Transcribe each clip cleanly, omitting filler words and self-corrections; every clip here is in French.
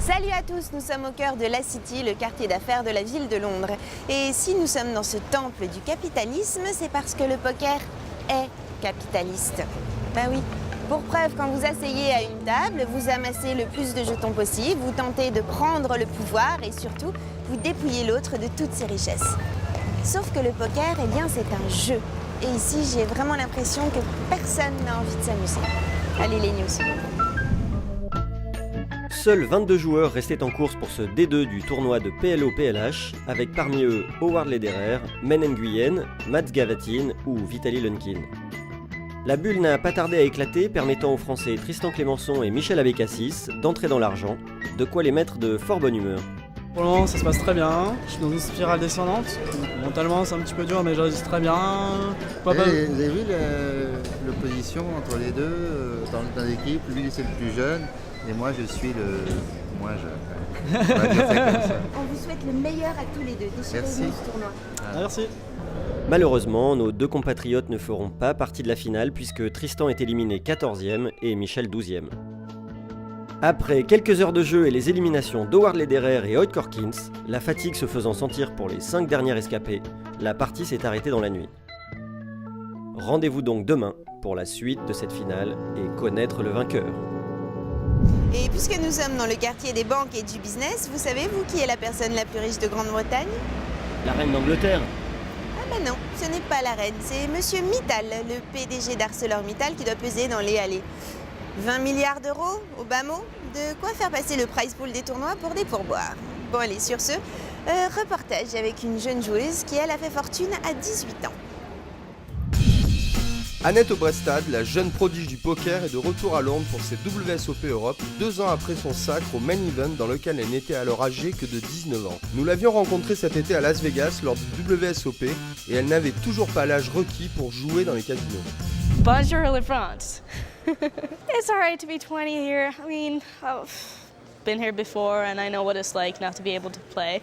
Salut à tous, nous sommes au cœur de la City, le quartier d'affaires de la ville de Londres. Et si nous sommes dans ce temple du capitalisme, c'est parce que le poker est capitaliste. Ben oui, pour preuve, quand vous asseyez à une table, vous amassez le plus de jetons possible, vous tentez de prendre le pouvoir et surtout, vous dépouillez l'autre de toutes ses richesses. Sauf que le poker, eh bien, c'est un jeu. Et ici, j'ai vraiment l'impression que personne n'a envie de s'amuser. Allez les news. Seuls 22 joueurs restaient en course pour ce D2 du tournoi de PLO-PLH, avec parmi eux Howard Lederer, Men Nguyen, Mats Gavatin ou Vitaly Lunkin. La bulle n'a pas tardé à éclater, permettant aux Français Tristan Clémençon et Michel Abécassis d'entrer dans l'argent, de quoi les mettre de fort bonne humeur. Pour le moment ça se passe très bien, je suis dans une spirale descendante, mentalement c'est un petit peu dur mais je résiste très bien. Vous avez vu l'opposition entre les deux dans l'équipe, lui c'est le plus jeune et moi je suis le moins jeune. On va dire ça comme ça. On vous souhaite le meilleur à tous les deux, déchirez-vous ce tournoi. Merci. Malheureusement, nos deux compatriotes ne feront pas partie de la finale puisque Tristan est éliminé 14e et Michel 12e. Après quelques heures de jeu et les éliminations d'Howard Lederer et Hoyt Corkins, la fatigue se faisant sentir pour les 5 derniers rescapés, la partie s'est arrêtée dans la nuit. Rendez-vous donc demain pour la suite de cette finale et connaître le vainqueur. Et puisque nous sommes dans le quartier des banques et du business, vous savez, vous, qui est la personne la plus riche de Grande-Bretagne? La reine d'Angleterre. Ah ben non, ce n'est pas la reine, c'est Monsieur Mittal, le PDG d'ArcelorMittal qui doit peser dans les 20 milliards d'euros au bas mot, de quoi faire passer le prize pool des tournois pour des pourboires. Bon allez, sur ce, reportage avec une jeune joueuse qui, elle, a fait fortune à 18 ans. Annette Aubrestad, la jeune prodige du poker, est de retour à Londres pour ses WSOP Europe, 2 ans après son sacre au main event dans lequel elle n'était alors âgée que de 19 ans. Nous l'avions rencontrée cet été à Las Vegas lors du WSOP et elle n'avait toujours pas l'âge requis pour jouer dans les casinos. Bonjour la France. It's alright to be 20 here. I mean, I've been here before and I know what it's like not to be able to play.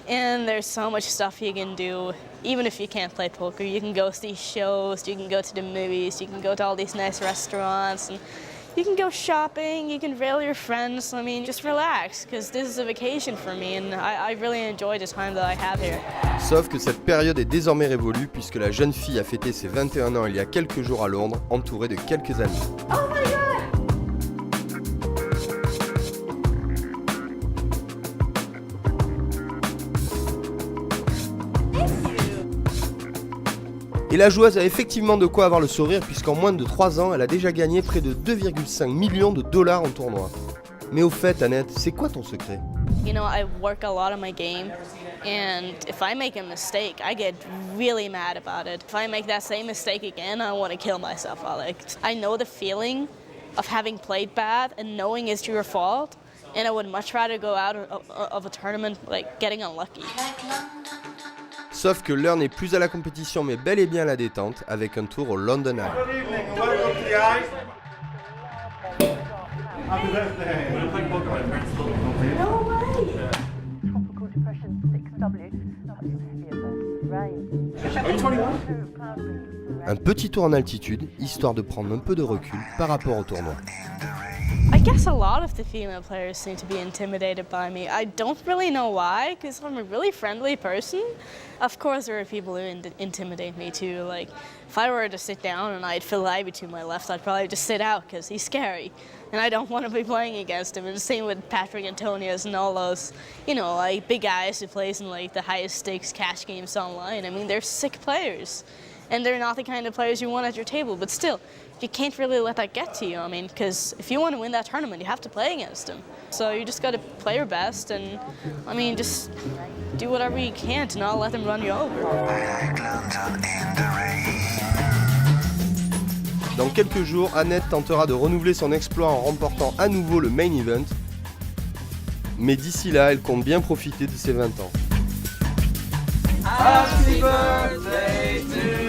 And there's so much stuff you can do, even if you can't play poker. You can go to these shows, you can go to the movies, you can go to all these nice restaurants, and you can go shopping, you can rail your friends. I mean, just relax, because this is a vacation for me, and I really enjoy the time that I have here. Sauf que cette période est désormais révolue puisque la jeune fille a fêté ses 21 ans il y a quelques jours à Londres, entourée de quelques amis. Oh my God! Et la joueuse a effectivement de quoi avoir le sourire puisqu'en moins de 3 ans, elle a déjà gagné près de 2,5 millions de dollars en tournoi. Mais au fait, Annette, c'est quoi ton secret? You know, I work a lot on my game, and if I make a mistake, I get really mad about it. If I make that same mistake again, I want to kill myself. I know the feeling of having played bad and knowing it's your fault, and I would much rather go out of a tournament like getting unlucky. Sauf que l'heure n'est plus à la compétition mais bel et bien à la détente avec un tour au London Eye. Un petit tour en altitude, histoire de prendre un peu de recul par rapport au tournoi. I guess a lot of the female players seem to be intimidated by me. I don't really know why, because I'm a really friendly person. Of course, there are people who intimidate me too. Like, if I were to sit down and I had Phil Ivey to my left, I'd probably just sit out because he's scary. And I don't want to be playing against him. And the same with Patrick Antonius and all those, you know, like big guys who plays in like the highest stakes cash games online. I mean, they're sick players. And they're not the kind of players you want at your table, but still, you can't really let that get to you. I mean, because if you want to win that tournament, you have to play against them. So you just got to play your best and, I mean, just do whatever you can to not let them run you over. Dans quelques jours, Annette tentera de renouveler son exploit en remportant à nouveau le main event. Mais d'ici là, elle compte bien profiter de ses 20 ans. Happy birthday to you.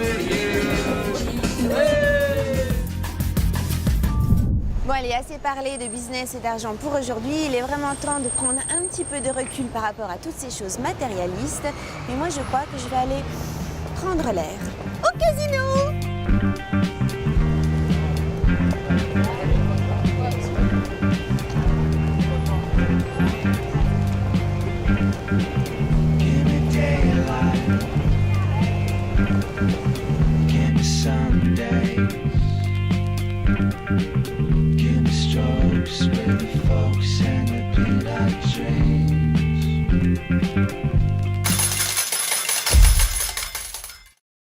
Bon allez, assez parlé de business et d'argent pour aujourd'hui. Il est vraiment temps de prendre un petit peu de recul par rapport à toutes ces choses matérialistes. Mais moi je crois que je vais aller prendre l'air au casino.